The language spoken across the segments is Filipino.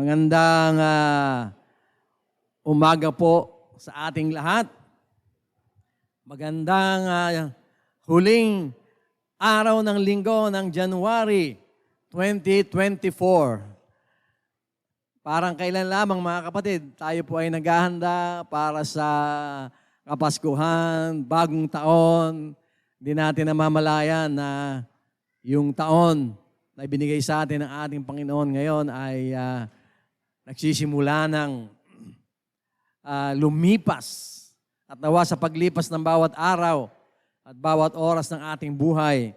Magandang umaga po sa ating lahat. Magandang huling araw ng linggo ng January 2024. Parang kailan lamang mga kapatid, tayo po ay naghahanda para sa Kapaskuhan, bagong taon. Hindi natin namamalayan na yung taon na ibinigay sa atin ng ating Panginoon ngayon ay nagsisimula ng lumipas. At nawa sa paglipas ng bawat araw at bawat oras ng ating buhay,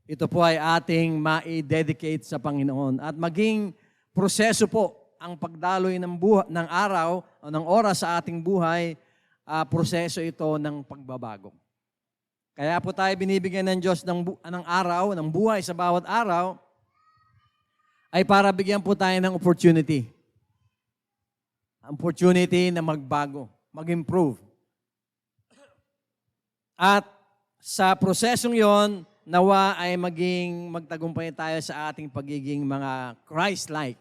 ito po ay ating ma-dedicate sa Panginoon. At maging proseso po ang pagdaloy ng araw o ng oras sa ating buhay, proseso ito ng pagbabago. Kaya po tayo binibigyan ng Diyos ng araw, ng buhay sa bawat araw, ay para bigyan po tayo ng opportunity. Opportunity na magbago, mag-improve. At sa prosesong yon, nawa ay magtagumpay tayo sa ating pagiging mga Christ-like.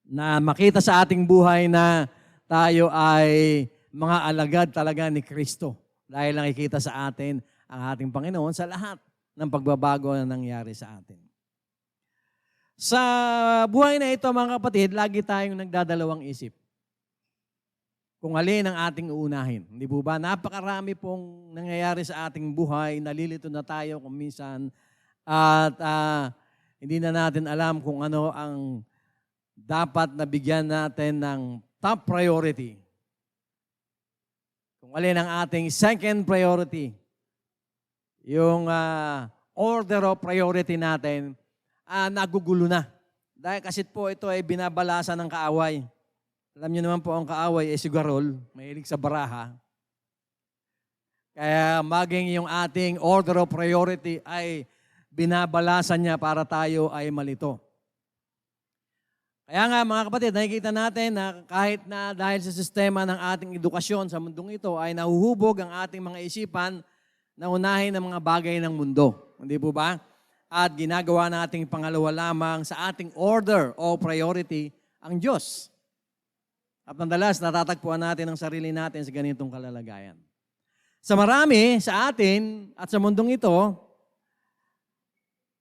Na makita sa ating buhay na tayo ay mga alagad talaga ni Kristo. Dahil nakikita sa atin ang ating Panginoon sa lahat ng pagbabago na nangyari sa atin. Sa buhay na ito, mga kapatid, lagi tayong nagdadalawang isip. Kung alin ang ating uunahin. Hindi po ba? Napakarami pong nangyayari sa ating buhay, nalilito na tayo kung minsan, at hindi na natin alam kung ano ang dapat na bigyan natin ng top priority. Kung alin ang ating second priority, yung order of priority natin, nagugulo na. Dahil kasi po ito ay binabalasan ng kaaway. Alam niyo naman po ang kaaway ay sugarol, mahilig sa baraha. Kaya maging yung ating order of priority ay binabalasan niya para tayo ay malito. Kaya nga mga kapatid, nakikita natin na kahit na dahil sa sistema ng ating edukasyon sa mundong ito ay nahuhubog ang ating mga isipan na unahin ang mga bagay ng mundo. Hindi po ba? At ginagawa nating pangalawa lamang sa ating order o priority ang Diyos. At madalas natatagpuan natin ang sarili natin sa ganitong kalalagayan. Sa marami, sa atin at sa mundong ito,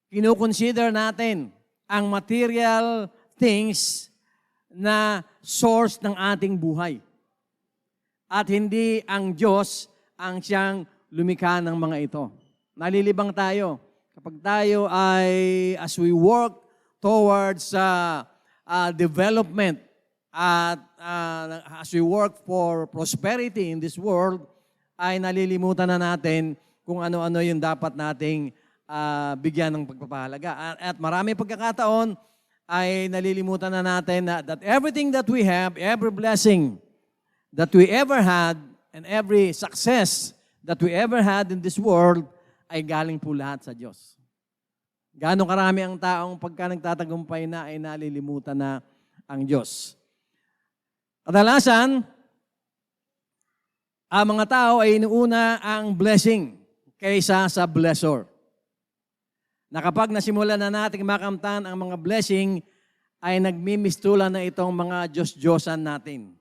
kinukonsider natin ang material things na source ng ating buhay. At hindi ang Diyos ang siyang lumikha ng mga ito. Nalilibang tayo. Kapag tayo ay, as we work towards development at as we work for prosperity in this world, ay nalilimutan na natin kung ano-ano yung dapat nating bigyan ng pagpapahalaga. At marami pagkakataon ay nalilimutan na natin that everything that we have, every blessing that we ever had, and every success that we ever had in this world, ay galing po lahat sa Diyos. Gaano karami ang taong pagka nagtatagumpay na ay nalilimutan na ang Diyos. Kadalasan, ang mga tao ay inuuna ang blessing kaysa sa blessor. Na kapag nasimulan na nating makamtan ang mga blessing, ay nagmimistulan na itong mga Diyos-Diyosan natin.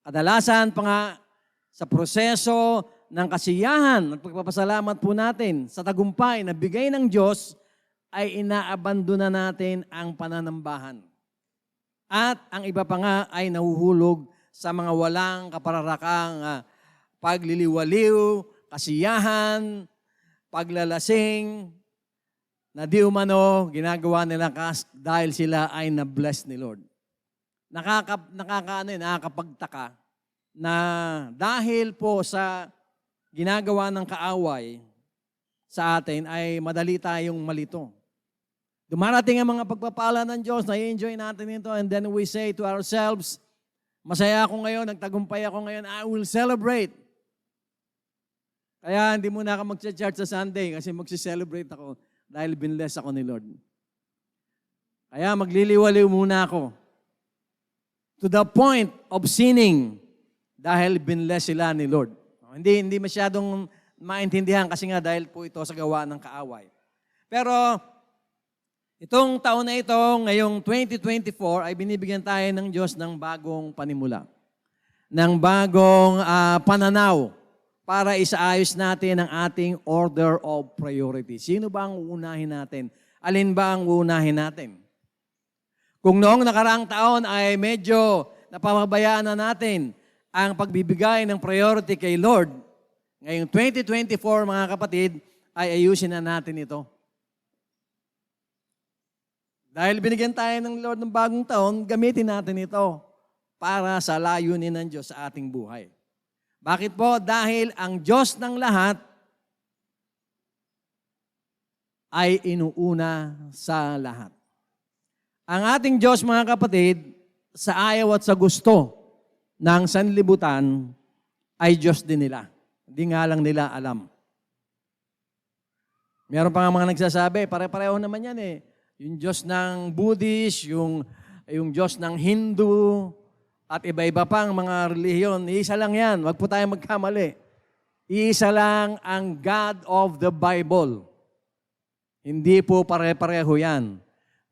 Kadalasan pa nga sa proseso ng kasiyahan at pagpapasalamat po natin sa tagumpay na bigay ng Diyos, ay inaabandona natin ang pananambahan. At ang iba pa nga ay nahuhulog sa mga walang kapararakang pagliliwaliw, kasiyahan, paglalasing, na di umano ginagawa nila dahil sila ay na-bless ni Lord. Nakakapagtaka na dahil po sa ginagawa ng kaaway sa atin ay madali tayong malito. Dumarating ang mga pagpapala ng Diyos, na-enjoy natin ito, and then we say to ourselves, masaya ako ngayon, nagtagumpay ako ngayon, I will celebrate. Kaya hindi muna ako mag-church sa Sunday kasi mag-celebrate ako dahil binless ako ni Lord. Kaya magliliwaliw muna ako to the point of sinning dahil binless sila ni Lord. Hindi masyadong maintindihan kasi nga dahil po ito sa gawa ng kaaway. Pero Itong taon na ito, ngayong 2024, ay binibigyan tayo ng Diyos ng bagong panimula, ng bagong pananaw para isaayos natin ang ating order of priority. Sino ba ang uunahin natin? Alin ba ang uunahin natin? Kung noong nakaraang taon ay medyo napapabayaan na natin ang pagbibigay ng priority kay Lord, ngayong 2024, mga kapatid, ay ayusin na natin ito. Dahil binigyan tayo ng Lord ng bagong taon, gamitin natin ito para sa layunin ng Diyos sa ating buhay. Bakit po? Dahil ang Diyos ng lahat ay inuuna sa lahat. Ang ating Diyos, mga kapatid, sa ayaw at sa gusto ng sanlibutan ay Diyos din nila. Hindi nga lang nila alam. Meron pa nga mga nagsasabi, pare-pareho naman yan eh. Yung Diyos ng Buddhist, yung Diyos ng Hindu, at iba-iba pang mga relihiyon, iisa lang yan. Huwag po tayo magkamali. Iisa lang ang God of the Bible. Hindi po pare-pareho yan.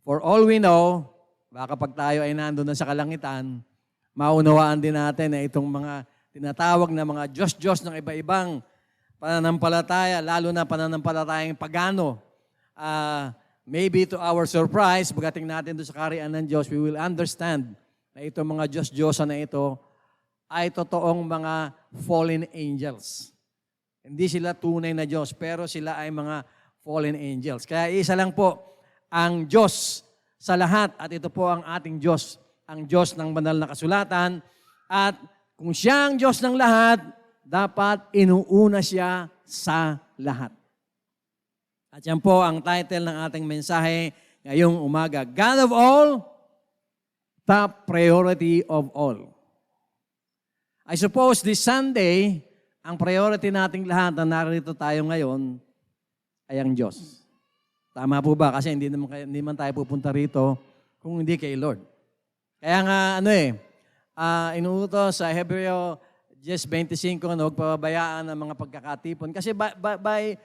For all we know, baka pag tayo ay nandun na sa kalangitan, maunawaan din natin na itong mga tinatawag na mga Diyos-Diyos ng iba-ibang pananampalataya, lalo na pananampalatayang pagano. Maybe to our surprise, pagdating natin doon sa kaharian ng Diyos, we will understand na itong mga Diyos-Diyosa na ito ay totoong mga fallen angels. Hindi sila tunay na Diyos, pero sila ay mga fallen angels. Kaya isa lang po ang Diyos sa lahat at ito po ang ating Diyos, ang Diyos ng banal na kasulatan. At kung siya ang Diyos ng lahat, dapat inuuna siya sa lahat. At yan po ang title ng ating mensahe ngayong umaga. God of all, top priority of all. I suppose this Sunday, ang priority nating lahat na narito tayo ngayon ay ang Diyos. Tama po ba? Kasi hindi man tayo pupunta rito kung hindi kay Lord. Kaya nga, inuutos sa Hebreo 10:25, huwag pababayaan ang mga pagkakatipon. Kasi by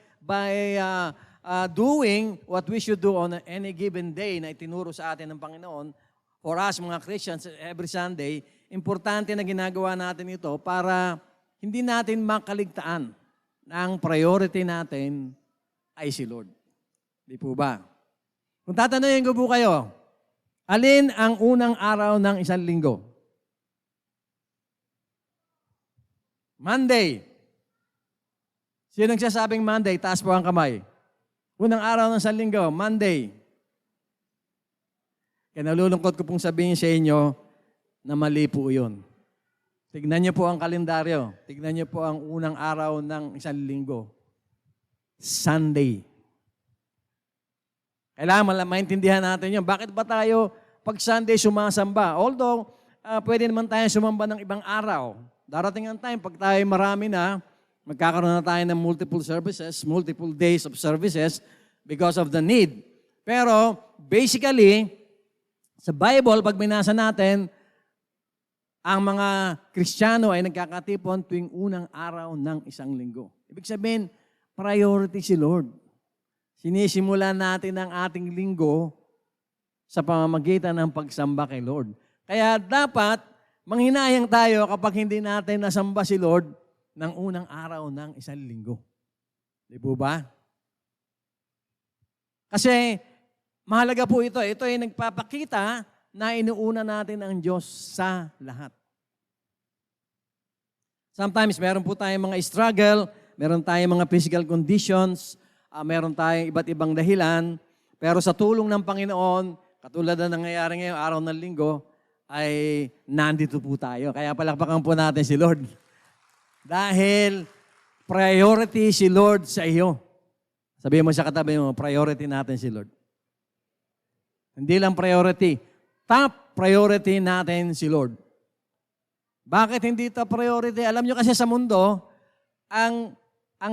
doing what we should do on any given day na itinuro sa atin ng Panginoon, for us mga Christians every Sunday, importante na ginagawa natin ito para hindi natin makaligtaan na ang priority natin ay si Lord. Di po ba? Kung tatanungin ko po kayo, alin ang unang araw ng isang linggo? Monday. Sino nagsasabing Monday? Taas po ang kamay. Unang araw ng isang linggo, Monday. Kaya nalulungkot ko pong sabihin sa inyo na mali po yun. Tignan niyo po ang kalendaryo. Tignan niyo po ang unang araw ng isang linggo. Sunday. Kailangan maintindihan natin yun. Bakit ba tayo pag Sunday sumasamba? Although, pwede naman tayo sumamba ng ibang araw. Darating ang time, pag tayo marami na, magkakaroon na tayo ng multiple services, multiple days of services because of the need. Pero, basically, sa Bible, pag binasa natin, ang mga Kristiyano ay nagkakatipon tuwing unang araw ng isang linggo. Ibig sabihin, priority si Lord. Sinisimula natin ang ating linggo sa pamamagitan ng pagsamba kay Lord. Kaya dapat manghinayang tayo kapag hindi natin nasamba si Lord ng unang araw ng isang linggo. Di po ba? Kasi mahalaga po ito. Ito ay nagpapakita na inuuna natin ang Diyos sa lahat. Sometimes meron po tayong mga struggle, meron tayong mga physical conditions, meron tayong iba't ibang dahilan, pero sa tulong ng Panginoon, katulad na nangyayari ngayong araw ng linggo, ay nandito po tayo. Kaya palakpakan po natin si Lord. Dahil priority si Lord sa iyo. Sabihin mo sa katabi mo, priority natin si Lord. Hindi lang priority, top priority natin si Lord. Bakit hindi ito priority? Alam nyo kasi sa mundo, ang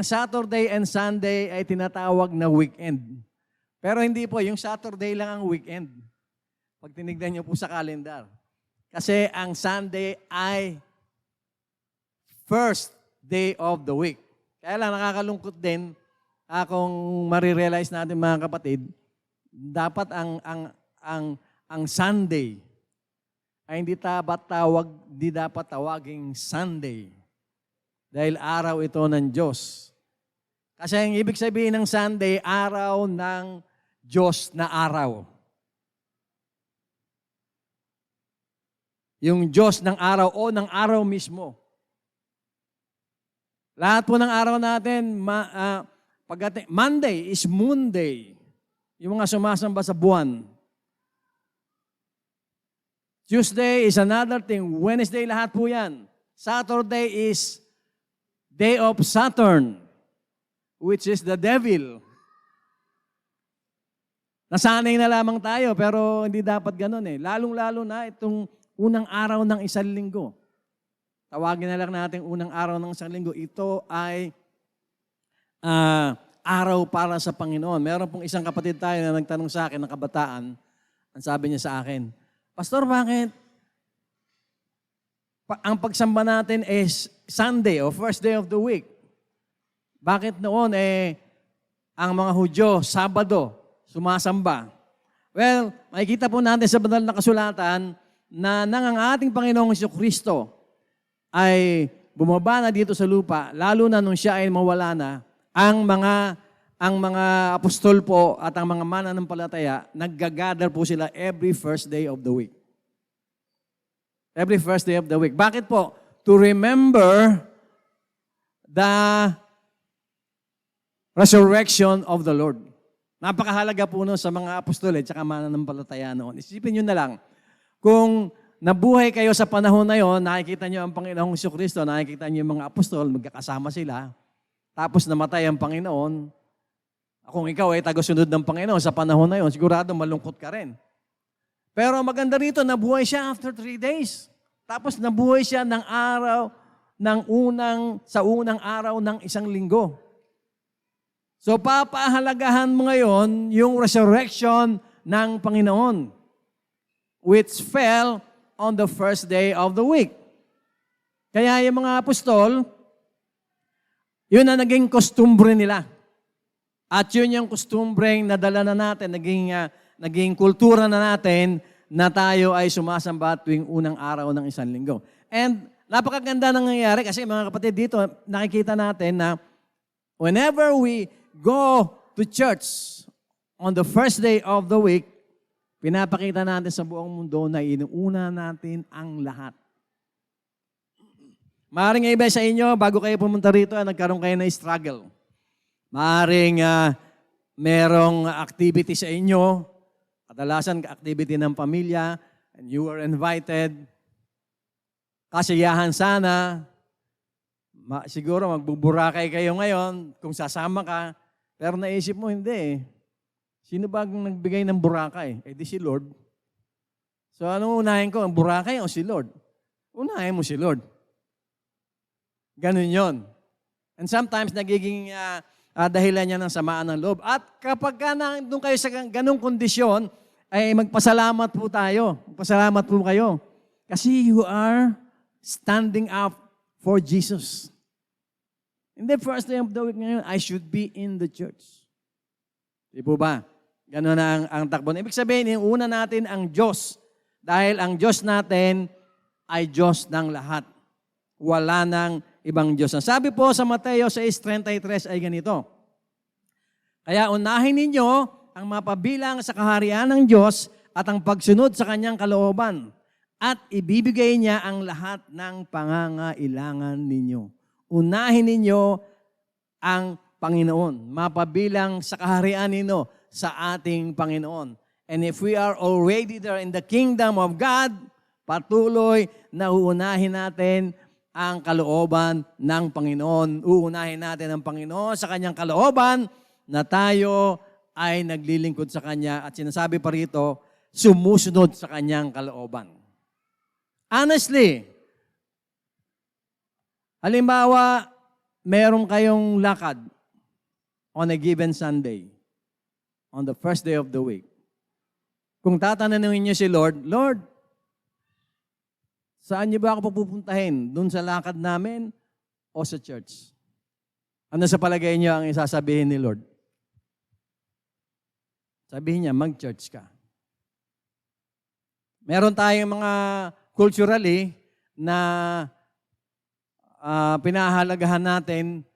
Saturday and Sunday ay tinatawag na weekend. Pero hindi po, yung Saturday lang ang weekend. Pag tinignan nyo po sa kalendar. Kasi ang Sunday ay first day of the week. Kaya lang nakakalungkot din kung marirealize natin mga kapatid Dapat ang Sunday ay hindi dapat tawaging Sunday. Dahil araw ito ng Diyos. Kasi ang ibig sabihin ng Sunday, araw ng Diyos na araw. Yung Diyos ng araw o ng araw mismo. Lahat po ng araw natin, Monday is Moon Day. Yung mga sumasamba sa buwan. Tuesday is another thing. Wednesday, lahat po yan. Saturday is day of Saturn, which is the devil. Nasanay na lamang tayo, pero hindi dapat ganun eh. Lalong-lalo na itong unang araw ng isang linggo. Tawagin na lang natin unang araw ng isang linggo. Ito ay araw para sa Panginoon. Meron pong isang kapatid tayo na nagtanong sa akin ng kabataan. Ang sabi niya sa akin, Pastor, bakit ang pagsamba natin is Sunday o first day of the week? Bakit noon ang mga Hudyo, Sabado, sumasamba? Well, makikita po natin sa banal na kasulatan na nang ang ating Panginoong Jesucristo ay bumaba na dito sa lupa, lalo na nung siya ay mawala na, ang mga apostol po at ang mga mananampalataya, naggagather po sila every first day of the week. Every first day of the week. Bakit po? To remember the resurrection of the Lord. Napakahalaga po nun sa mga apostol at saka mananampalataya noon. Isipin nyo na lang, kung nabuhay kayo sa panahon na yon, nakikita nyo ang Panginoong Jesucristo, nakikita nyo yung mga apostol, magkakasama sila, tapos namatay ang Panginoon. Kung ikaw ay tagasunod ng Panginoon sa panahon na yon, sigurado malungkot ka rin. Pero maganda rito, nabuhay siya after 3 days. Tapos nabuhay siya sa unang araw ng isang linggo. So papahalagahan mo ngayon yung resurrection ng Panginoon, which fell on the first day of the week. Kaya yung mga apostol, yun ang naging kostumbre nila. At yun yung kostumbreng nadala na natin, naging kultura na natin na tayo ay sumasamba tuwing unang araw ng isang linggo. And napakaganda nang nangyayari kasi mga kapatid dito, nakikita natin na whenever we go to church on the first day of the week, pinapakita natin sa buong mundo na inuuna natin ang lahat. Maaaring iba sa inyo, bago kayo pumunta rito, nagkaroon kayo ng struggle. Maaaring merong activity sa inyo, kadalasan activity ng pamilya, and you were invited. Kasiyahan sana. Siguro magbuburakay kayo ngayon kung sasama ka, pero naisip mo hindi eh. Sino ba ang nagbigay ng burakay? Eh di si Lord. So anong unahin ko? Ang burakay o si Lord? Unahin mo si Lord. Ganun yon. And sometimes nagiging dahilan niya ng samaan ng loob. At kapag nandun kayo sa ganung kondisyon, ay magpasalamat po tayo. Magpasalamat po kayo. Kasi you are standing up for Jesus. In the first day of the week ngayon, I should be in the church. Di po ba? Ganun na ang takbo. Ibig sabihin, yung una natin ang Diyos. Dahil ang Diyos natin ay Diyos ng lahat. Wala nang ibang Diyos. Sabi po sa Mateo 6:33 ay ganito. Kaya unahin ninyo ang mapabilang sa kaharian ng Diyos at ang pagsunod sa kanyang kalooban at ibibigay niya ang lahat ng pangangailangan ninyo. Unahin ninyo ang Panginoon. Mapabilang sa kaharian ninyo sa ating Panginoon. And if we are already there in the kingdom of God, patuloy na uunahin natin ang kalooban ng Panginoon. Uunahin natin ang Panginoon sa kanyang kalooban na tayo ay naglilingkod sa Kanya at sinasabi pa rito, sumusunod sa kanyang kalooban. Honestly, halimbawa, meron kayong lakad on a given Sunday, on the first day of the week. Kung tatanungin niyo si Lord, Lord, saan niyo ba ako pupuntahin? Doon sa lakad namin o sa church? Ano sa palagay niyo ang isasabihin ni Lord? Sabihin niya, mag-church ka. Meron tayong mga culturally na pinahalagahan natin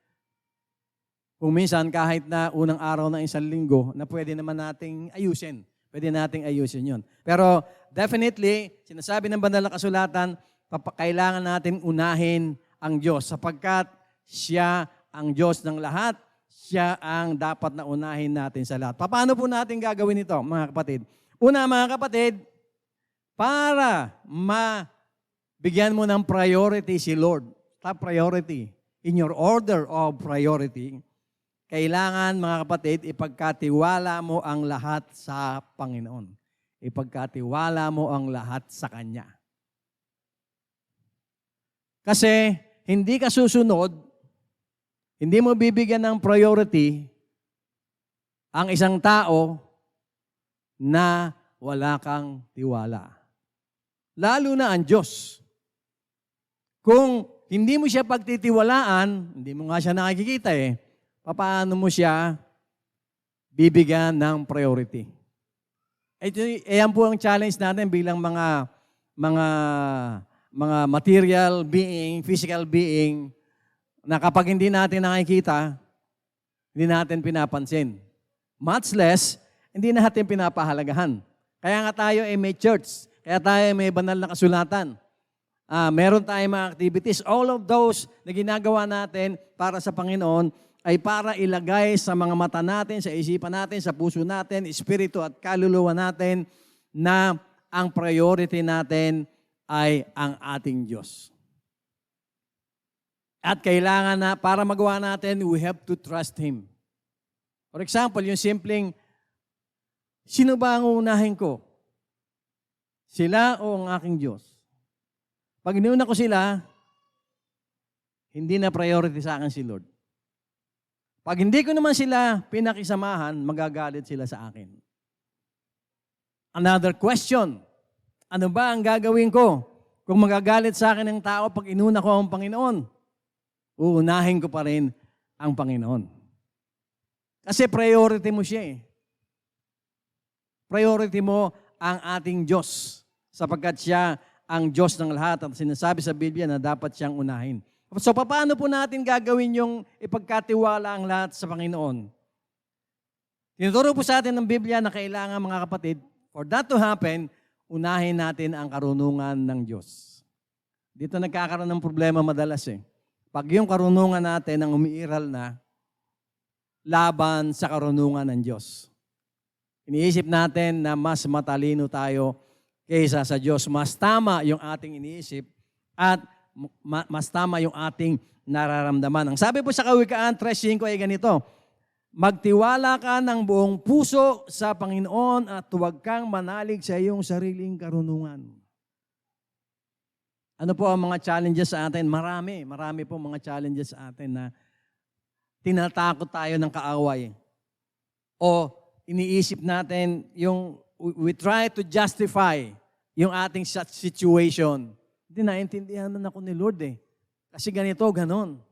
kung minsan kahit na unang araw ng isang linggo na pwede naman nating ayusin. Pwede nating ayusin yun. Pero definitely, sinasabi ng banal na kasulatan, kailangan natin unahin ang Diyos sapagkat siya ang Diyos ng lahat. Siya ang dapat na unahin natin sa lahat. Paano po natin gagawin ito, mga kapatid? Una, mga kapatid, para mabigyan mo ng priority si Lord, top priority, in your order of priority, kailangan, mga kapatid, ipagkatiwala mo ang lahat sa Panginoon. Ipagkatiwala mo ang lahat sa Kanya. Kasi hindi ka susunod, hindi mo bibigyan ng priority ang isang tao na wala kang tiwala. Lalo na ang Diyos. Kung hindi mo siya pagtitiwalaan, hindi mo nga siya nakikita paano mo siya bibigyan ng priority? Ayan po ang challenge natin bilang mga material being, physical being, na kapag hindi natin nakikita, hindi natin pinapansin. Much less, hindi natin pinapahalagahan. Kaya nga tayo may church, kaya tayo may banal na kasulatan. Meron tayong mga activities. All of those na ginagawa natin para sa Panginoon ay para ilagay sa mga mata natin, sa isipan natin, sa puso natin, espiritu at kaluluwa natin na ang priority natin ay ang ating Diyos. At kailangan na, para magawa natin, we have to trust Him. For example, yung simpleng, sino ba ang uunahin ko? Sila o ang aking Diyos? Pag iniuna ko sila, hindi na priority sa akin si Lord. Pag hindi ko naman sila pinakisamahan, magagalit sila sa akin. Another question, ano ba ang gagawin ko kung magagalit sa akin ng tao pag inuna ko ang Panginoon? Uunahin ko pa rin ang Panginoon. Kasi priority mo siya Priority mo ang ating Diyos sapagkat siya ang Diyos ng lahat at sinasabi sa Biblia na dapat siyang unahin. So, paano po natin gagawin yung ipagkatiwala ang lahat sa Panginoon? Tinuturo po sa atin ng Biblia na kailangan, mga kapatid, for that to happen, unahin natin ang karunungan ng Diyos. Dito nagkakaroon ng problema madalas Pag yung karunungan natin ang umiiral na, laban sa karunungan ng Diyos. Iniisip natin na mas matalino tayo kaysa sa Diyos. Mas tama yung ating iniisip at mas tama yung ating nararamdaman. Ang sabi po sa Kawikaan 3:5 ay ganito, magtiwala ka ng buong puso sa Panginoon at huwag kang manalig sa iyong sariling karunungan. Ano po ang mga challenges sa atin? Marami po mga challenges sa atin na tinatakot tayo ng kaaway. O iniisip natin we try to justify yung ating situation. Hindi naintindihan na ako ni Lord Kasi ganito, ganon.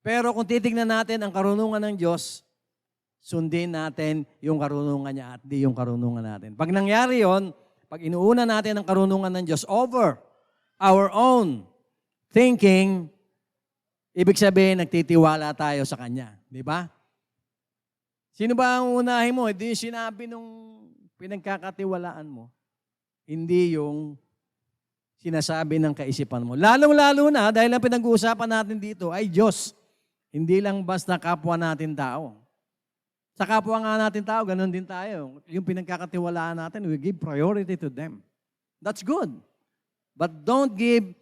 Pero kung titignan natin ang karunungan ng Diyos, sundin natin yung karunungan niya at di yung karunungan natin. Pag nangyari yon, pag inuuna natin ang karunungan ng Diyos over our own thinking, ibig sabihin, nagtitiwala tayo sa Kanya. Di ba? Sino ba ang unahin mo? Hindi yung sinabi nung pinagkakatiwalaan mo. Hindi yung sinasabi ng kaisipan mo. Lalong-lalo na, dahil ang pinag-uusapan natin dito ay Diyos. Hindi lang basta kapwa natin tao. Sa kapwa nga natin tao, ganun din tayo. Yung pinagkakatiwalaan natin, we give priority to them. That's good. But don't give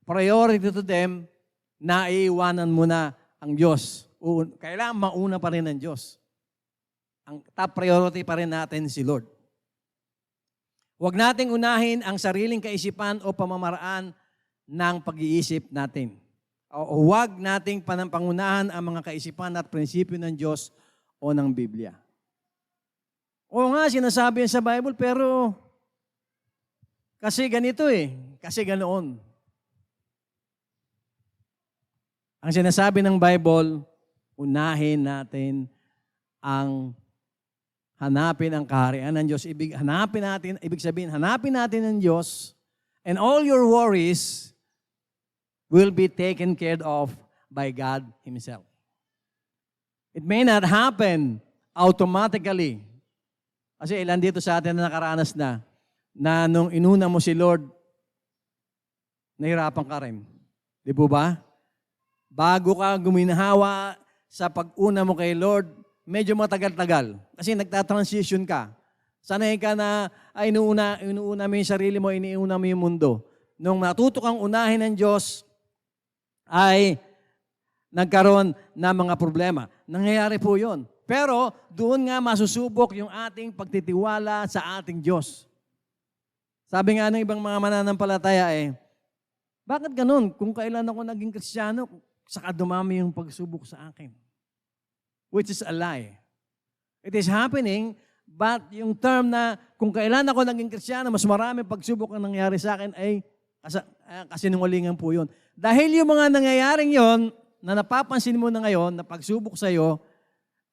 priority to them na iiwanan mo na ang Diyos. Kailangan mauna pa rin ang Diyos. Ang top priority pa rin natin si Lord. Huwag nating unahin ang sariling kaisipan o pamamaraan ng pag-iisip natin. O huwag nating pangunahan ang mga kaisipan at prinsipyo ng Diyos o ng Biblia. Oo nga, sinasabi sa Bible, pero kasi ganito kasi ganoon. Ang sinasabi ng Bible, unahin natin ang hanapin ang kaharian ng Diyos. Ibig sabihin, hanapin natin ang Diyos, and all your worries will be taken care of by God Himself. It may not happen automatically. Kasi ilan dito sa atin na nakaranas na nung inuna mo si Lord, nahirapan ka rin. Di po ba? Bago ka guminhawa sa pag-una mo kay Lord, medyo matagal-tagal. Kasi nagta-transition ka. Sanay ka na inuuna mo yung sarili mo, iniuna mo yung mundo. Nung natuto kang unahin ng Diyos, ay nagkaroon ng mga problema. Nangyayari po yun. Pero doon nga masusubok yung ating pagtitiwala sa ating Diyos. Sabi nga ng ibang mga mananampalataya bakit ganun? Kung kailan ako naging Kristiyano, saka dumami yung pagsubok sa akin. Which is a lie. It is happening, but yung term na kung kailan ako naging Kristiyano, mas marami pagsubok ang nangyari sa akin ay kasinungalingan po yun. Dahil yung mga nangyayaring yon na napapansin mo na ngayon, na pagsubok sa iyo,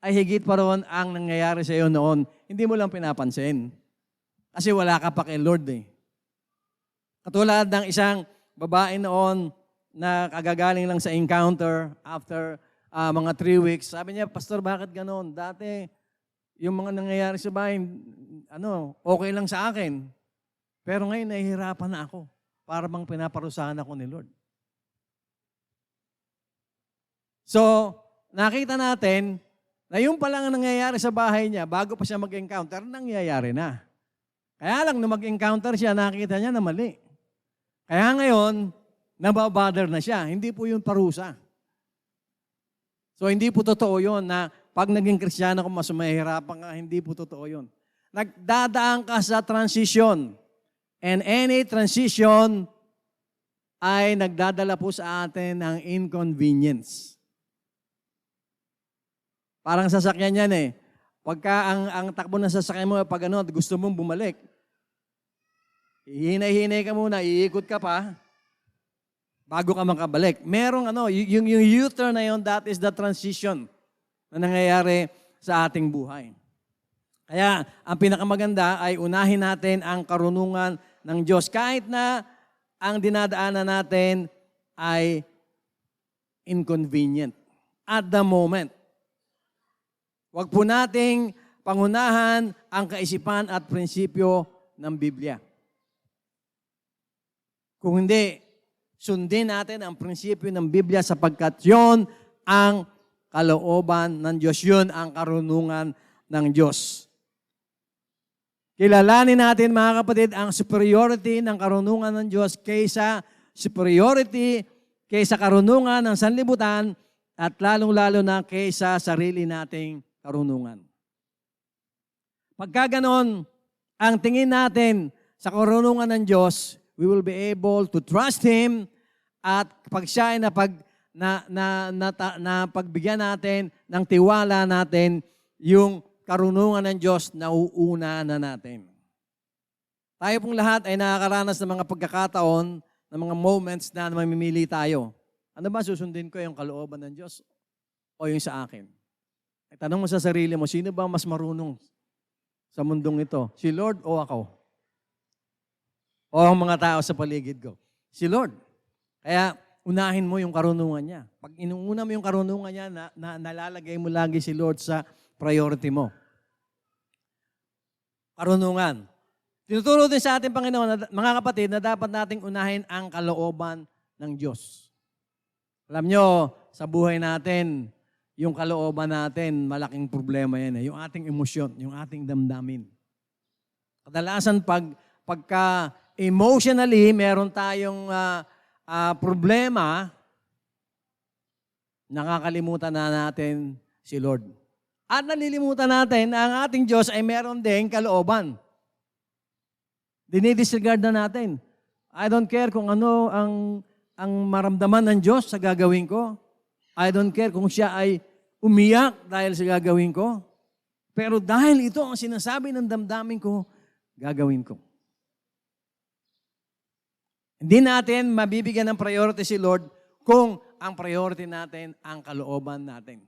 ay higit pa roon ang nangyayari sa iyo noon. Hindi mo lang pinapansin. Kasi wala ka pa kay Lord Katulad ng isang babae noon na kagagaling lang sa encounter after mga 3 weeks. Sabi niya, Pastor, bakit ganon? Dati, yung mga nangyayari sa bahay, okay lang sa akin. Pero ngayon, nahihirapan na ako. Para bang pinaparusahan ako ni Lord. So, nakita natin na yung palang nangyayari sa bahay niya, bago pa siya mag-encounter, nangyayari na. Kaya lang, nung mag-encounter siya, nakita niya na mali. Kaya ngayon, nababother na siya. Hindi po yun parusa. So, hindi po totoo yun na pag naging Kristiyano ko, mas mahihirapan ka. Hindi po totoo yun. Nagdadaan ka sa transition. And any transition ay nagdadala po sa atin ng inconvenience. Parang sasakyan yan Pagka ang takbo ng sasakyan mo, pag gusto mong bumalik, hinay-hinay ka muna, iikot ka pa, bago ka makabalik. Merong yung U-turn na yun, that is the transition na nangyayari sa ating buhay. Kaya, ang pinakamaganda ay unahin natin ang karunungan ng Diyos. Kahit na ang dinadaanan natin ay inconvenient at the moment. Huwag po nating pangunahan ang kaisipan at prinsipyo ng Biblia. Kung hindi, sundin natin ang prinsipyo ng Biblia sapagkat yon ang kalooban ng Diyos. Yun ang karunungan ng Diyos. Kilalanin natin, mga kapatid, ang superiority ng karunungan ng Diyos kaysa karunungan ng sanlibutan at lalong-lalo na kaysa sarili nating karunungan. Pagka ganon, ang tingin natin sa karunungan ng Diyos, we will be able to trust Him at pag siya ay pagbigyan natin ng tiwala natin, yung karunungan ng Diyos nauuna na natin. Tayo pong lahat ay nakakaranas ng mga pagkakataon, ng mga moments na mamimili tayo. Ano ba susundin ko, yung kalooban ng Diyos o yung sa akin? Ay, tanong mo sa sarili mo, sino ba mas marunong sa mundong ito? Si Lord o ako? O ang mga tao sa paligid ko? Si Lord. Kaya unahin mo yung karunungan niya. Pag inuuna mo yung karunungan niya, nalalagay mo lagi si Lord sa priority mo. Karunungan. Tinuturo din sa ating Panginoon, mga kapatid, na dapat nating unahin ang kalooban ng Diyos. Alam nyo, sa buhay natin, yung kalooban natin, malaking problema yan. Yung ating emosyon, yung ating damdamin. Kadalasan pagka emotionally, meron tayong problema, nakakalimutan na natin si Lord. At nalilimutan natin na ang ating Diyos ay meron ding kalooban. Dinidisregard na natin. I don't care kung ano ang maramdaman ng Diyos sa gagawin ko. I don't care kung siya ay umiyak dahil sa gagawin ko. Pero dahil ito ang sinasabi ng damdamin ko, gagawin ko. Hindi natin mabibigyan ng priority si Lord kung ang priority natin ang kalooban natin.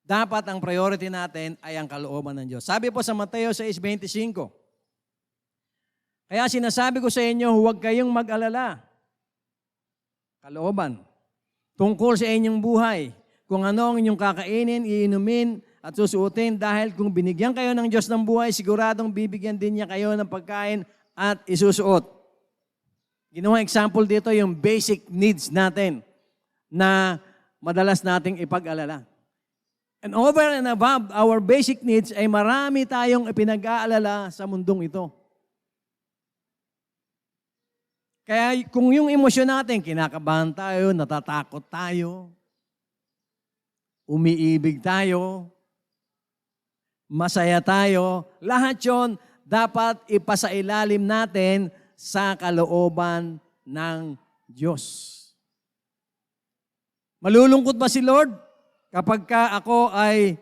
dapat ang priority natin ay ang kalooban ng Diyos. Sabi po sa Mateo 6:25, kaya sinasabi ko sa inyo, huwag kayong mag-alala. Kalooban. Tungkol sa inyong buhay, kung ano ang inyong kakainin, iinumin, at susuotin, dahil kung binigyan kayo ng Diyos ng buhay, siguradong bibigyan din niya kayo ng pagkain at isusuot. Ginawang example dito yung basic needs natin na madalas nating ipag-alala. And over and above our basic needs ay marami tayong ipinag-aalala sa mundong ito. Kaya kung yung emosyon natin, kinakabahan tayo, natatakot tayo, umiibig tayo, masaya tayo, lahat yon dapat ipasailalim natin sa kalooban ng Diyos. Malulungkot ba si Lord? Kapag ka ako ay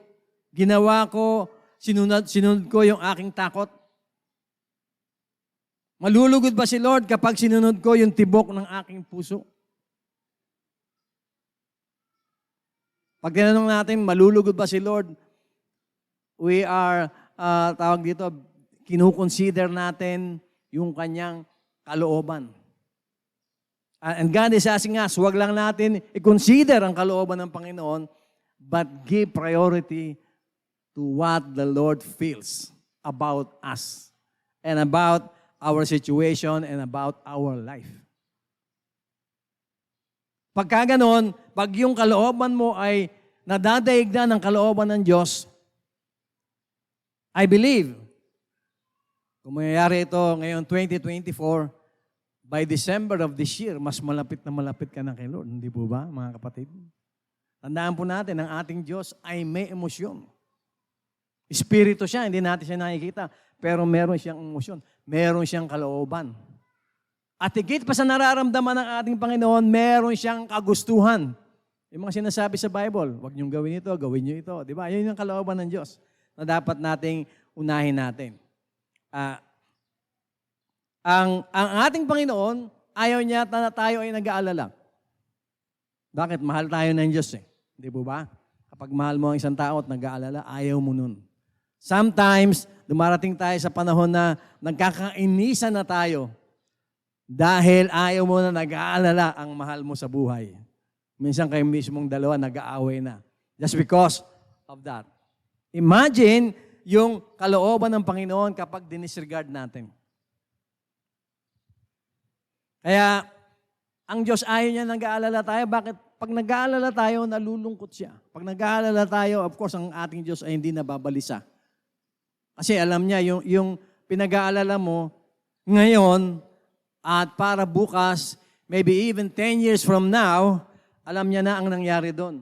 ginawa ko, sinunod ko yung aking takot? Malulugod ba si Lord kapag sinunod ko yung tibok ng aking puso? Pag tinanong natin, malulugod ba si Lord? We are, tawag dito, kinukonsider natin yung kanyang kalooban. And God is asking us, huwag lang natin i-consider ang kalooban ng Panginoon, but give priority to what the Lord feels about us and about our situation and about our life. Pagka ganon, pag yung kalooban mo ay nadadaignan ng kalooban ng Diyos, I believe, kung mangyayari ito ngayon 2024, by December of this year, mas malapit na malapit ka na kay Lord. Hindi po ba, mga kapatid? Tandaan po natin, ang ating Diyos ay may emosyon. Espiritu siya, hindi natin siya nakikita. Pero meron siyang emosyon. Meron siyang kalooban. At higit pa sa nararamdaman ng ating Panginoon, meron siyang kagustuhan. Yung mga sinasabi sa Bible, huwag niyong gawin ito, gawin niyo ito. Di ba? Yun yung kalooban ng Diyos na dapat nating unahin natin. Ang ating Panginoon, ayaw niya na tayo ay nag-aalala. Bakit? Mahal tayo ng Diyos eh. Di po ba? Kapag mahal mo ang isang tao at nag-aalala, ayaw mo nun. Sometimes, dumarating tayo sa panahon na nagkakainisan na tayo dahil ayaw mo na nag-aalala ang mahal mo sa buhay. Minsan kayo mismong dalawa nag-aaway na. Just because of that. Imagine yung kalooban ng Panginoon kapag dinisregard natin. Kaya, ang Diyos ayaw niya nag-aalala tayo. Bakit? Pag nag-aalala tayo, nalulungkot siya. Pag nag-aalala tayo, of course, ang ating Diyos ay hindi nababalisa. Kasi alam niya, yung pinag-aalala mo ngayon at para bukas, maybe even 10 years from now, alam niya na ang nangyari doon.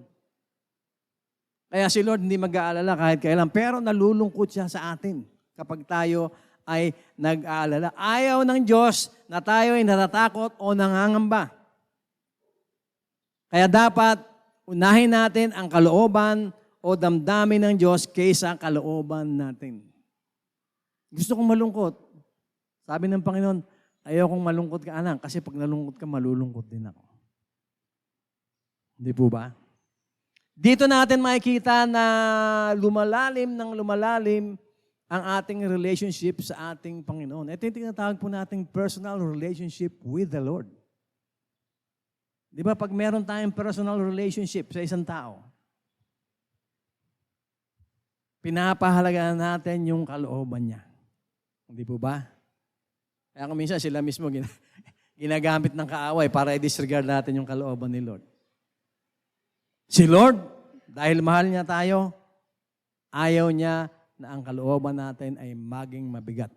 Kaya si Lord hindi mag-aalala kahit kailan, pero nalulungkot siya sa atin kapag tayo ay nag-aalala. Ayaw ng Diyos na tayo ay natatakot o nangangamba. Kaya dapat unahin natin ang kalooban o damdamin ng Diyos kaysa kalooban natin. Gusto kong malungkot. Sabi ng Panginoon, ayaw kong malungkot ka, anak, kasi pag nalungkot ka, malulungkot din ako. Hindi po ba? Dito natin makikita na lumalalim ang ating relationship sa ating Panginoon. Ito yung tinatawag po nating personal relationship with the Lord. Di ba, pag meron tayong personal relationship sa isang tao, pinapahalagaan natin yung kalooban niya. Hindi po ba? Kaya kung minsan sila mismo ginagamit ng kaaway para i-disregard natin yung kalooban ni Lord. Si Lord, dahil mahal niya tayo, ayaw niya na ang kalooban natin ay maging mabigat.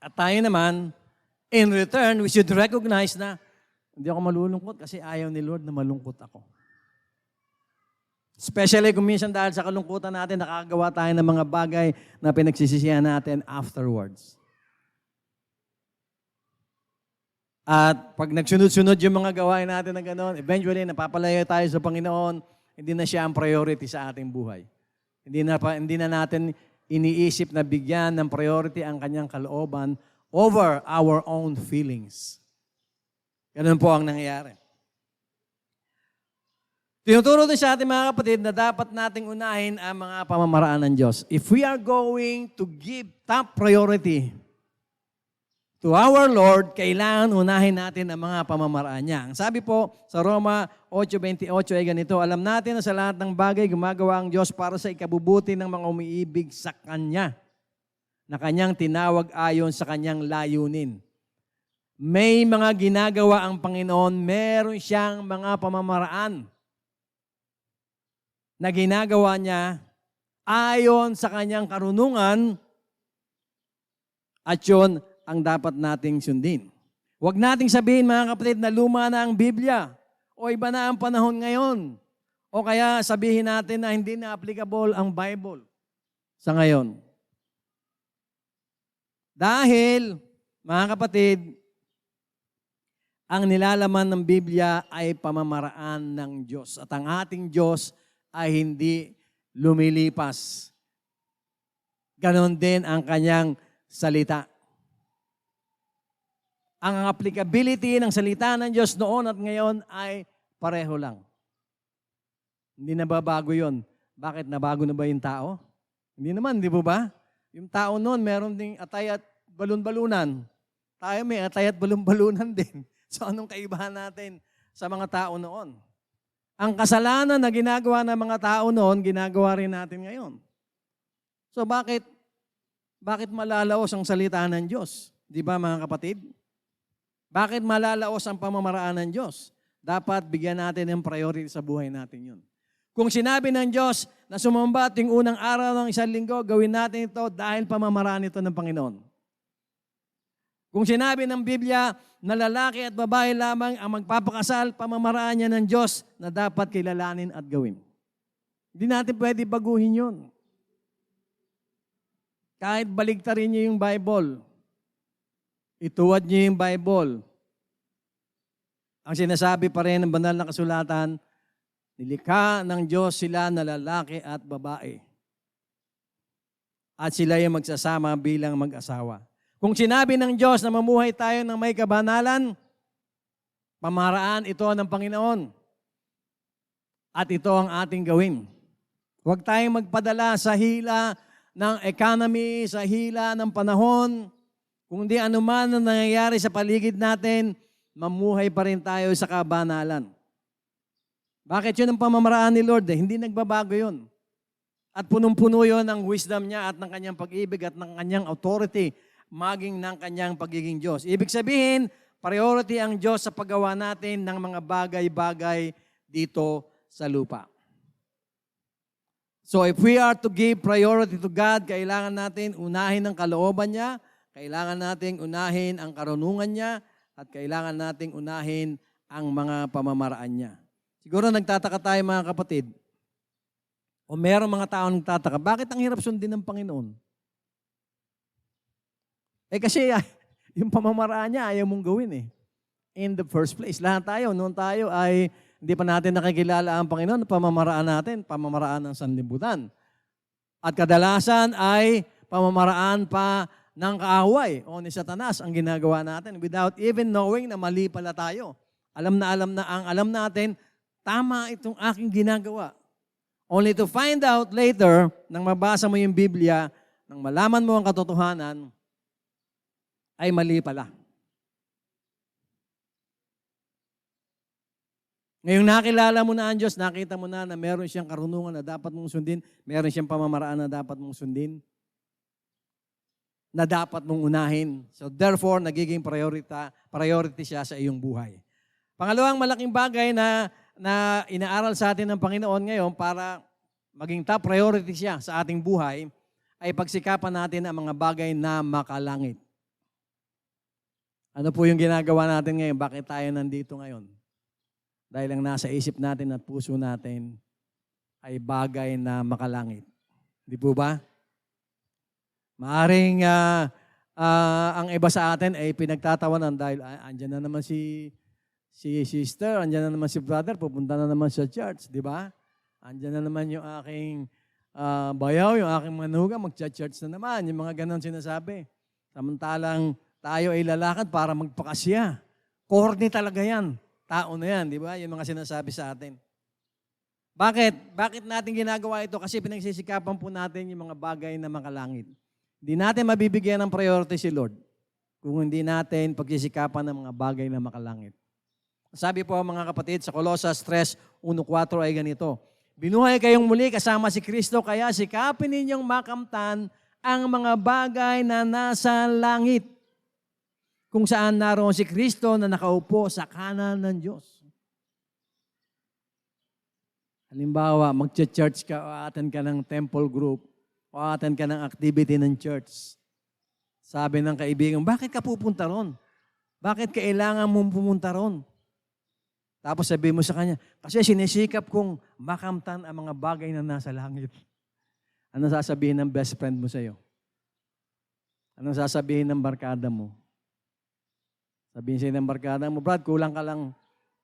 At tayo naman, in return, we should recognize na hindi ako malulungkot kasi ayaw ni Lord na malungkot ako. Especially kung minsan dahil sa kalungkutan natin, nakakagawa tayo ng mga bagay na pinagsisisihan natin afterwards. At pag nagsunod-sunod yung mga gawain natin na gano'n, eventually napapalayo tayo sa Panginoon, hindi na siya ang priority sa ating buhay. Hindi na natin iniisip na bigyan ng priority ang kanyang kalooban over our own feelings. Ganun po ang nangyayari. Tinuturo din sa ating mga kapatid na dapat nating unahin ang mga pamamaraan ng Diyos. If we are going to give top priority to our Lord, kailangan unahin natin ang mga pamamaraan niya. Ang sabi po sa Roma 8:28 ay ganito, alam natin na sa lahat ng bagay gumagawa ang Diyos para sa ikabubuti ng mga umiibig sa Kanya, na Kanyang tinawag ayon sa Kanyang layunin. May mga ginagawa ang Panginoon, meron siyang mga pamamaraan na ginagawa niya ayon sa Kanyang karunungan at yun ang dapat nating sundin. Huwag nating sabihin mga kapatid na luma na ang Biblia o iba na ang panahon ngayon. O kaya sabihin natin na hindi na applicable ang Bible sa ngayon. Dahil, mga kapatid, ang nilalaman ng Biblia ay pamamaraan ng Diyos. At ang ating Diyos ay hindi lumilipas. Ganon din ang Kanyang salita. Ang applicability ng salita ng Diyos noon at ngayon ay pareho lang. Hindi nababago yon. Bakit? Nabago na ba yung tao? Hindi naman, di ba? Yung tao noon, meron ding atay at balon-balunan. Tayo may atay at balon-balunan din. So anong kaibahan natin sa mga tao noon? Ang kasalanan na ginagawa ng mga tao noon, ginagawa rin natin ngayon. So bakit malalaos ang salita ng Diyos? Di ba mga kapatid? Bakit malalaos ang pamamaraan ng Diyos? Dapat bigyan natin ng priority sa buhay natin yun. Kung sinabi ng Diyos na sumamba ting unang araw ng isang linggo, gawin natin ito dahil pamamaraan ito ng Panginoon. Kung sinabi ng Biblia na lalaki at babae lamang ang magpapakasal, pamamaraan niya ng Diyos na dapat kilalanin at gawin. Hindi natin pwede baguhin yun. Kahit baligtarin niyo yung Bible, ituwad niyo yung Bible, ang sinasabi pa rin ng banal na kasulatan, nilikha ng Diyos sila na lalaki at babae. At sila yung magsasama bilang mag-asawa. Kung sinabi ng Diyos na mamuhay tayo ng may kabanalan, pamaraan ito ng Panginoon. At ito ang ating gawin. Huwag tayong magpadala sa hila ng economy, sa hila ng panahon. Kung di anuman ang nangyayari sa paligid natin, mamuhay pa rin tayo sa kabanalan. Bakit yun ang pamamaraan ni Lord? Hindi nagbabago yun. At punong-puno yun ng wisdom niya at ng kanyang pag-ibig at ng kanyang authority, maging ng kanyang pagiging Diyos. Ibig sabihin, priority ang Diyos sa paggawa natin ng mga bagay-bagay dito sa lupa. So if we are to give priority to God, kailangan natin unahin ang kalooban niya, kailangan natin unahin ang karunungan niya, at kailangan natin unahin ang mga pamamaraan niya. Siguro nagtataka tayo mga kapatid, o merong mga tao nagtataka, bakit ang hirap sundin ng Panginoon? Kasi yung pamamaraan niya, ayaw mong gawin in the first place. Lahat tayo, noon tayo ay hindi pa natin nakikilala ang Panginoon, pamamaraan natin, pamamaraan ng sanlibutan. At kadalasan ay pamamaraan pa ng kaaway o ni Satanas ang ginagawa natin without even knowing na mali pala tayo. Alam natin, tama itong aking ginagawa. Only to find out later, nang mabasa mo yung Biblia, nang malaman mo ang katotohanan, ay mali pala. Ngayong nakilala mo na ang Diyos, nakita mo na meron siyang karunungan na dapat mong sundin, meron siyang pamamaraan na dapat mong sundin, na dapat mong unahin. So therefore, nagiging priority siya sa iyong buhay. Pangalawang malaking bagay na inaaral sa atin ng Panginoon ngayon para maging top priority siya sa ating buhay, ay pagsikapan natin ang mga bagay na makalangit. Ano po yung ginagawa natin ngayon? Bakit tayo nandito ngayon? Dahil ang nasa isip natin at puso natin ay bagay na makalangit. Di po ba? Maaring ang iba sa atin ay pinagtatawanan dahil andyan na naman si sister, andyan na naman si brother, pupunta na naman sa church, di ba? Andyan na naman yung aking bayaw, yung aking manuga, mag-church na naman. Yung mga ganon sinasabi. Samantalang tayo ay lalakad para magpakasya. Corny talaga yan. Tao na yan, di ba? Yung mga sinasabi sa atin. Bakit? Bakit natin ginagawa ito? Kasi pinagsisikapan po natin yung mga bagay na makalangit. Hindi natin mabibigyan ng priority si Lord kung hindi natin pagsisikapan ng mga bagay na makalangit. Sabi po mga kapatid sa Colossus 3:1-4 ay ganito, binuhay kayong muli kasama si Kristo, kaya sikapin ninyong makamtan ang mga bagay na nasa langit, kung saan naroon si Kristo na nakaupo sa kanan ng Diyos. Halimbawa, mag-church ka o attend ka ng temple group o attend ka ng activity ng church. Sabi ng kaibigan, bakit ka pupunta ron? Bakit kailangan mong pumunta ron? Tapos sabi mo sa kanya, kasi sinisikap kong makamtan ang mga bagay na nasa langit. Ano sasabihin ng best friend mo sa'yo? Anong sasabihin ng barkada mo? Sabihin sa'yo ng barkada mo, Brad, kulang ka lang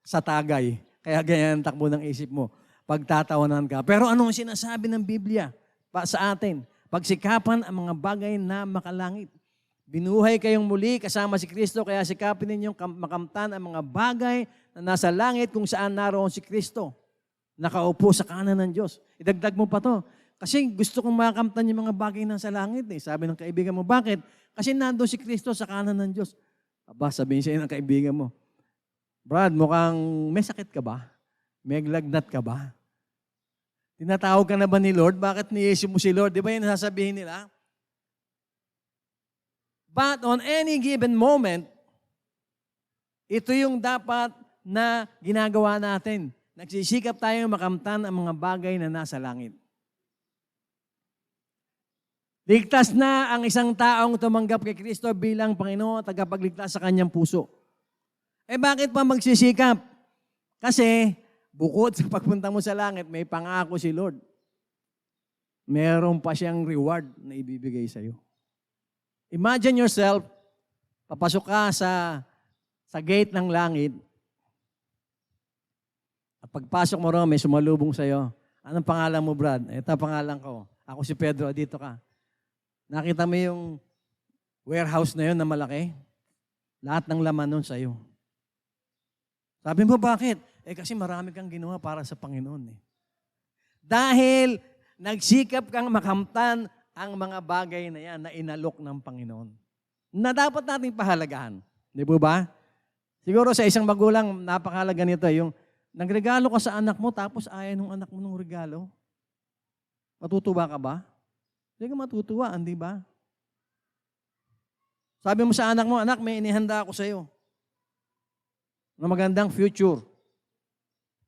sa tagay. Kaya ganyan ang takbo ng isip mo. Pagtatawanan ka. Pero anong sinasabi ng Biblia sa atin? Pagsikapan ang mga bagay na makalangit. Binuhay kayong muli kasama si Kristo, kaya sikapin ninyong makamtan ang mga bagay na nasa langit kung saan naroon si Kristo. Nakaupo sa kanan ng Diyos. Idagdag mo pa to. Kasi gusto kong makamtan yung mga bagay na nasa langit. Sabi ng kaibigan mo, bakit? Kasi nandoon si Kristo sa kanan ng Diyos. Aba, sabihin sa'yo ng kaibigan mo, Brad, mukhang may sakit ka ba? May lagnat ka ba? Tinatawag ka na ba ni Lord? Bakit ni-issue mo si Lord? Di ba yun nasasabihin nila? But on any given moment, ito yung dapat na ginagawa natin. Nagsisikap tayong makamtan ang mga bagay na nasa langit. Ligtas na ang isang taong tumanggap kay Kristo bilang Panginoon at tagapagligtas sa kanyang puso. Bakit pa magsisikap? Kasi bukod sa pagpunta mo sa langit, may pangako si Lord. Meron pa siyang reward na ibibigay sa iyo. Imagine yourself, papasok ka sa gate ng langit, at pagpasok mo ron, may sumalubong sa iyo. Anong pangalan mo, Brad? Ito ang pangalan ko. Ako si Pedro, dito ka. Nakita mo yung warehouse na yun na malaki? Lahat ng laman nun sa iyo. Sabi mo, bakit? Kasi marami kang ginawa para sa Panginoon. Dahil nagsikap kang makamtan ang mga bagay na yan na inalok ng Panginoon. Na dapat nating pahalagahan. Di ba? Siguro sa isang magulang, napakahalaga nito. Yung nagregalo ka sa anak mo, tapos ayaw ng anak mo ng regalo. Matutuwa ka ba? Hindi ka matutuwa, di ba? Sabi mo sa anak mo, anak, may inihanda ako sa iyo na magandang future.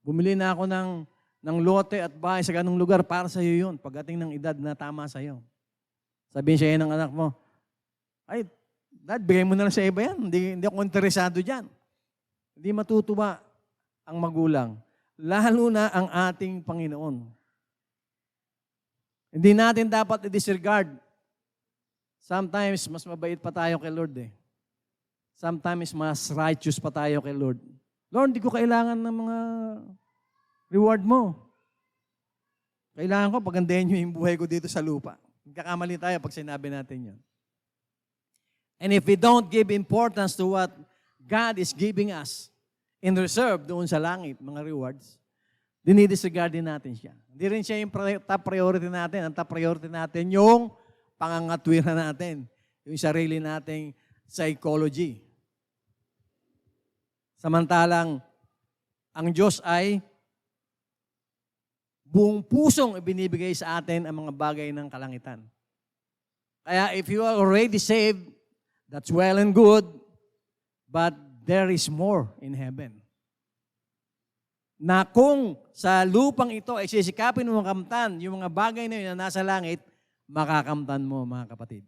Bumili na ako ng lote at bahay sa ganung lugar para sa iyo yun, pagdating ng edad na tama sa iyo. Sabihin siya ng anak mo, ay, Dad, bigay mo na lang sa iba yan. Hindi ako interesado dyan. Hindi matutuwa ang magulang. Lalo na ang ating Panginoon. Hindi natin dapat i-disregard. Sometimes, mas mabait pa tayo kay Lord Sometimes, mas righteous pa tayo kay Lord. Lord, hindi ko kailangan ng mga reward mo. Kailangan ko pagandahin nyo yung buhay ko dito sa lupa. Kakamali tayo pag sinabi natin yun. And if we don't give importance to what God is giving us in reserve doon sa langit, mga rewards, dinidisregard din natin siya. Hindi rin siya yung top priority natin. Ang top priority natin yung pangangatwiran natin, yung sarili nating psychology. Samantalang, ang Diyos ay buong pusong ibinibigay sa atin ang mga bagay ng kalangitan. Kaya if you are already saved, that's well and good, but there is more in heaven. Na kung sa lupang ito ay sisikapin mo makamtan yung mga bagay na yun na nasa langit, makakamtan mo, mga kapatid.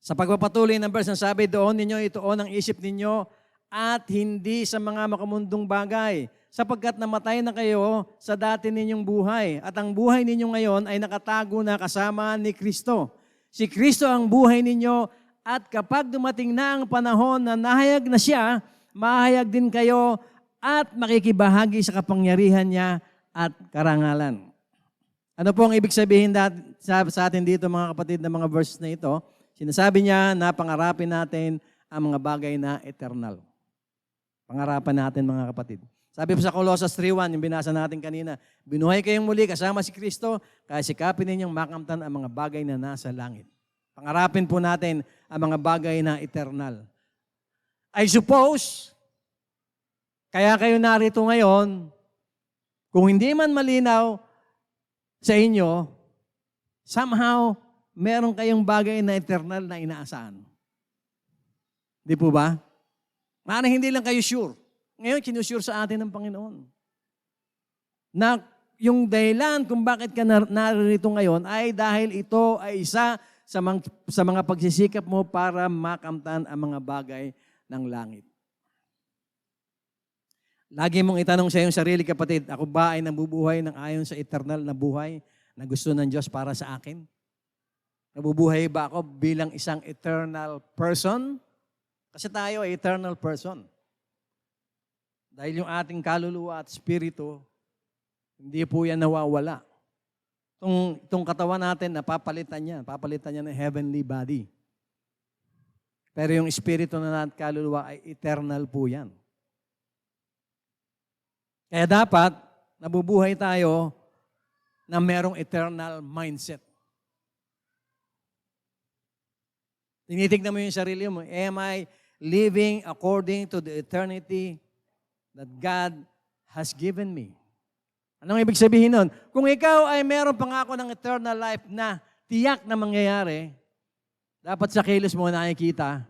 Sa pagpapatuloy ng verse, sabi, doon ninyo ituon ang isip ninyo at hindi sa mga makamundong bagay, sapagkat namatay na kayo sa dati ninyong buhay, at ang buhay ninyo ngayon ay nakatago na kasama ni Kristo. Si Kristo ang buhay ninyo, at kapag dumating na ang panahon na nahayag na siya, mahayag din kayo at makikibahagi sa kapangyarihan niya at karangalan. Ano po ang ibig sabihin sa atin dito, mga kapatid, na mga verses na ito? Sinasabi niya na pangarapin natin ang mga bagay na eternal. Pangarapan natin, mga kapatid. Sabi po sa Colossus 3:1, yung binasa natin kanina, binuhay kayong muli kasama si Kristo, kaya sikapin ninyong makamtan ang mga bagay na nasa langit. Pangarapin po natin ang mga bagay na eternal. I suppose, kaya kayo narito ngayon, kung hindi man malinaw sa inyo, somehow, meron kayong bagay na eternal na inaasahan. Di po ba? Maaaring hindi lang kayo sure. Ngayon, sinusure sa atin ng Panginoon. Na yung dahilan kung bakit ka naririto ngayon ay dahil ito ay isa sa mga pagsisikap mo para makamtan ang mga bagay ng langit. Lagi mong itanong sa iyong sarili, kapatid, ako ba ay nabubuhay ng ayon sa eternal na buhay na gusto ng Diyos para sa akin? Nabubuhay ba ako bilang isang eternal person? Kasi tayo ay eternal person. Dahil yung ating kaluluwa at spirito, hindi po yan nawawala. Itong katawan natin, napapalitan niya ng heavenly body. Pero yung spirito na natin kaluluwa ay eternal po yan. Kaya dapat, nabubuhay tayo na merong eternal mindset. Tinitignan mo yung sarili mo, am I living according to the eternity that God has given me? Anong ibig sabihin nun? Kung ikaw ay meron pangako ng eternal life na tiyak na mangyayari, dapat sa kilos mo nakikita,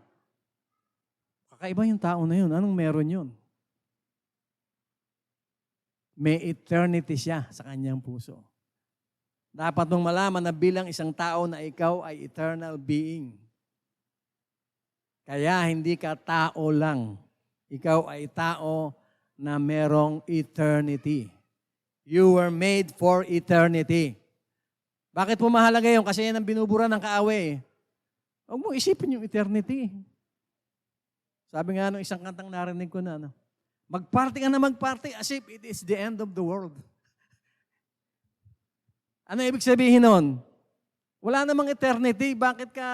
kakaiba yung tao na yun. Anong meron yun? May eternity siya sa kanyang puso. Dapat mong malaman na bilang isang tao na ikaw ay eternal being. Kaya hindi ka tao lang. Ikaw ay tao na merong eternity. You were made for eternity. Bakit po mahalaga yun? Kasi yan ang binubura ng kaaway. Huwag mo isipin yung eternity. Sabi nga nung isang kantang narinig ko na, magparty ka na magparty as if it is the end of the world. Ano ibig sabihin nun? Wala namang eternity. Bakit ka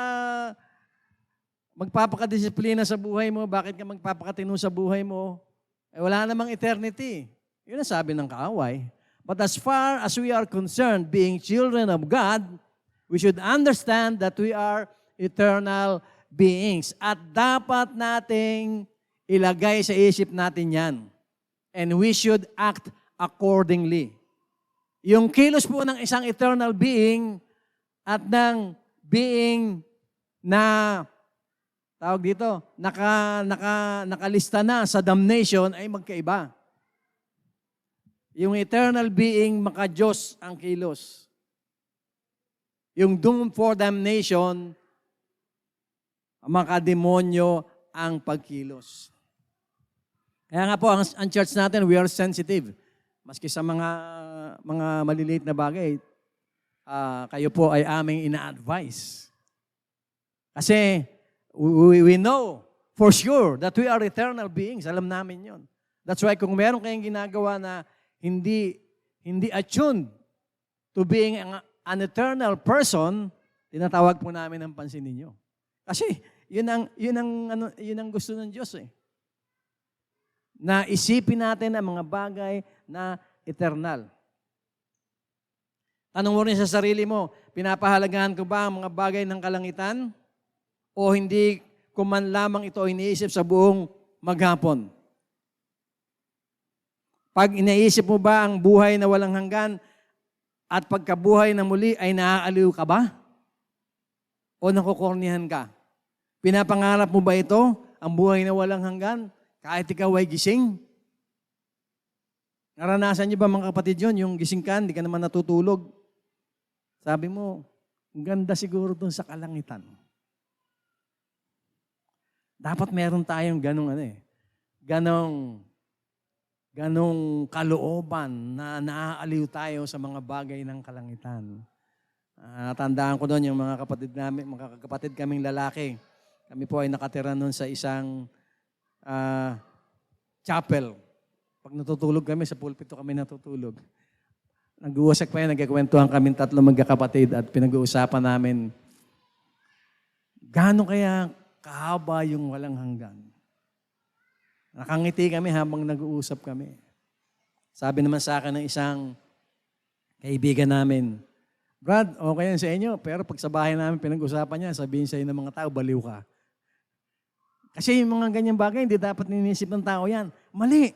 magpapakadisiplina sa buhay mo? Bakit ka magpapakatino sa buhay mo? Wala namang eternity. Yun ang sabi ng kaaway. But as far as we are concerned, being children of God, we should understand that we are eternal beings. At dapat nating ilagay sa isip natin yan. And we should act accordingly. Yung kilos po ng isang eternal being at ng being na tawag dito, nakalista na sa damnation ay magkaiba. Yung eternal being, maka-Diyos ang kilos. Yung doomed for damnation, maka-demonyo ang pagkilos. Kaya nga po, ang church natin, we are sensitive. Maski sa mga maliliit na bagay, kayo po ay aming ina-advise. Kasi, we know for sure that we are eternal beings. Alam namin yon. That's why kung meron kayong ginagawa na hindi attuned to being an eternal person, tinatawag po namin ang pansin ninyo. Kasi yun ang gusto ng Diyos eh. Na isipin natin ang mga bagay na eternal. Tanong mo rin sa sarili mo, pinapahalagahan ko ba ang mga bagay ng kalangitan? O hindi ko man lamang ito iniisip sa buong maghapon? Pag iniisip mo ba ang buhay na walang hanggan at pagkabuhay na muli ay naaaliw ka ba? O nakukornihan ka? Pinapangarap mo ba ito, ang buhay na walang hanggan, kahit ikaw ay gising? Naranasan niyo ba mga kapatid yun, yung gising ka, hindi ka naman natutulog? Sabi mo, ang ganda siguro dun sa kalangitan. Dapat meron tayong ganong kalooban na naaaliw tayo sa mga bagay ng kalangitan. Natandaan ko doon yung mga kapatid kaming lalaki. Kami po ay nakatira noon sa isang chapel. Pag natutulog kami, sa pulpito kami natutulog. Nag-uusap pa yan, nagkakwentuhan kami tatlo magkakapatid at pinag-uusapan namin, gaano kaya kahaba yung walang hanggan? Nakangiti kami habang nag-uusap kami. Sabi naman sa akin ng isang kaibigan namin, Brad, okay yan sa inyo, pero pag sa bahay namin pinag-usapan niya, sabihin sa'yo ng mga tao, baliw ka. Kasi yung mga ganyang bagay, hindi dapat iniisip ng tao yan. Mali.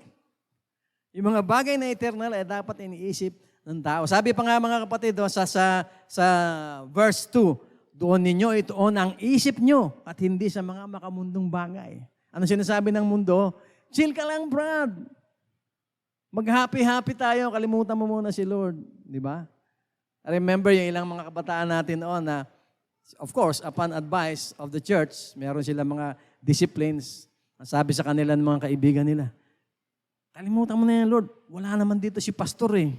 Yung mga bagay na eternal ay dapat iniisip ng tao. Sabi pa nga mga kapatid, sa verse 2, doon ninyo itoon ang isip nyo at hindi sa mga makamundong bagay. Ano sinasabi ng mundo? Chill ka lang, Brad. Mag-happy-happy tayo, kalimutan mo muna si Lord. Di ba? I remember yung ilang mga kabataan natin noon na, of course, upon advice of the church, meron sila mga disciplines. Sabi sa kanila ng mga kaibigan nila, kalimutan mo na yan, Lord. Wala naman dito si pastor eh.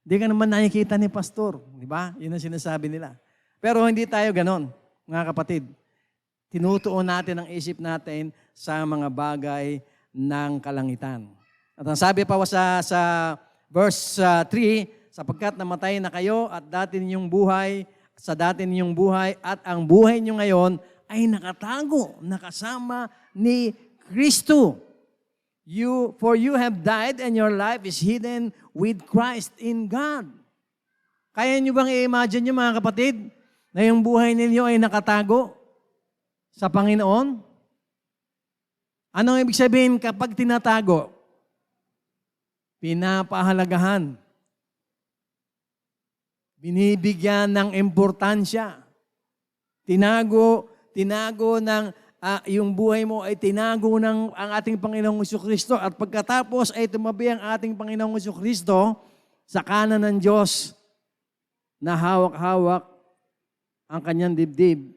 Hindi ka naman nakikita ni pastor. Di ba? Yun ang sinasabi nila. Pero hindi tayo ganon, mga kapatid. Tinutuon natin ang isip natin sa mga bagay ng kalangitan. At ang sabi pa sa verse 3, sapagkat namatay na kayo at dati ninyong buhay, sa dati ninyong buhay at ang buhay niyo ngayon ay nakatago, nakasama ni Kristo. For you have died and your life is hidden with Christ in God. Kaya niyo bang i-imagine niyo mga kapatid na yung buhay ninyo ay nakatago sa Panginoon? Anong ibig sabihin kapag tinatago? Pinapahalagahan. Binibigyan ng importansya. Tinago ng yung buhay mo ay tinago ng ang ating Panginoong Jesucristo at pagkatapos ay tumabi ang ating Panginoong Jesucristo sa kanan ng Diyos na hawak-hawak ang kanyang dibdib.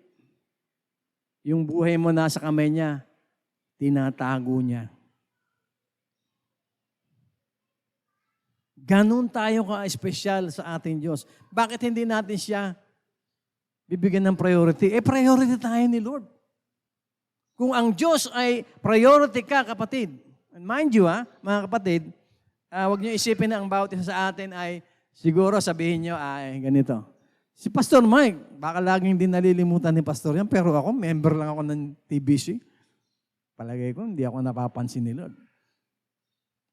Yung buhay mo nasa kamay niya, tinatago niya. Ganon tayo ka-espesyal sa ating Diyos. Bakit hindi natin siya bibigyan ng priority? Priority tayo ni Lord. Kung ang Diyos ay priority ka, kapatid, and mind you, mga kapatid, huwag niyo isipin na ang bawat isa sa atin ay siguro sabihin niyo, ganito. Si Pastor Mike, baka laging din nalilimutan ni Pastor yan, pero ako, member lang ako ng TBC. Palagay ko, hindi ako napapansin ni Lord.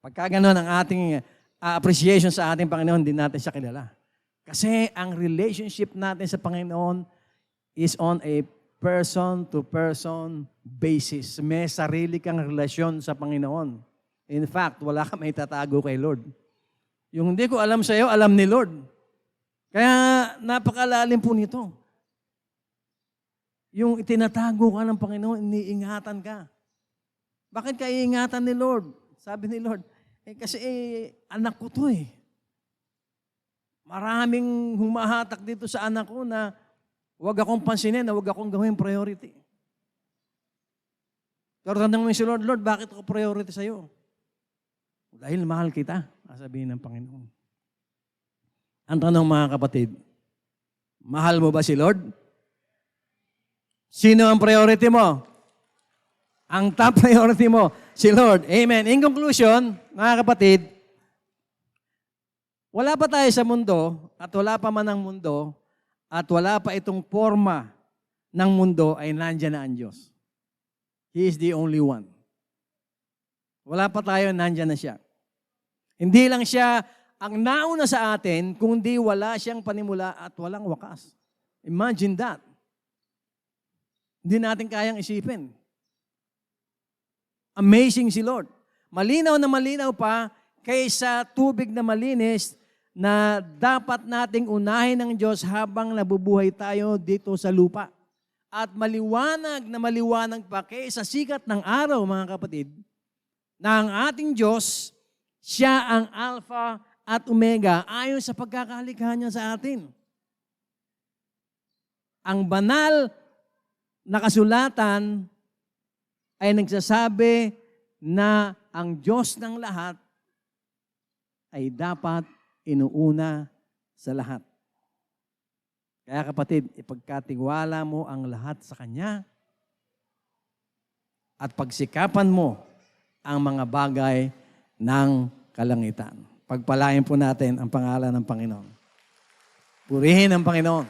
Pagka gano'n ang ating appreciation sa ating Panginoon, hindi natin siya kilala. Kasi ang relationship natin sa Panginoon is on a person-to-person basis. May sarili kang relasyon sa Panginoon. In fact, wala ka may tatago kay Lord. Yung hindi ko alam sa iyo, alam ni Lord. Kaya napakalalim po nito. Yung itinatago ka ng Panginoon, iniingatan ka. Bakit ka iingatan ni Lord? Sabi ni Lord, kasi anak ko to eh. Maraming humahatak dito sa anak ko na huwag akong pansinin, na huwag akong gawin priority. Pero tanong mo si Lord, Lord, bakit ako priority sa iyo? Dahil mahal kita, sabihin ng Panginoon. Ang tanong mga kapatid, mahal mo ba si Lord? Sino ang priority mo? Ang top priority mo, si Lord. Amen. In conclusion, mga kapatid, wala pa tayo sa mundo at wala pa man ang mundo at wala pa itong forma ng mundo ay nandyan na ang Diyos. He is the only one. Wala pa tayo, nandyan na siya. Hindi lang siya ang nauna sa atin, kundi wala siyang panimula at walang wakas. Imagine that. Hindi natin kayang isipin. Amazing si Lord. Malinaw na malinaw pa kaysa tubig na malinis na dapat nating unahin ng Diyos habang nabubuhay tayo dito sa lupa. At maliwanag na maliwanag pa kaysa sikat ng araw, mga kapatid, na ang ating Diyos, siya ang Alpha at Omega ayon sa pagkakalikha niya sa atin. Ang banal na kasulatan ay nagsasabi na ang Diyos ng lahat ay dapat inuuna sa lahat. Kaya kapatid, ipagkatiwala mo ang lahat sa Kanya at pagsikapan mo ang mga bagay ng kalangitan. Pagpalain po natin ang pangalan ng Panginoon. Purihin ang Panginoon.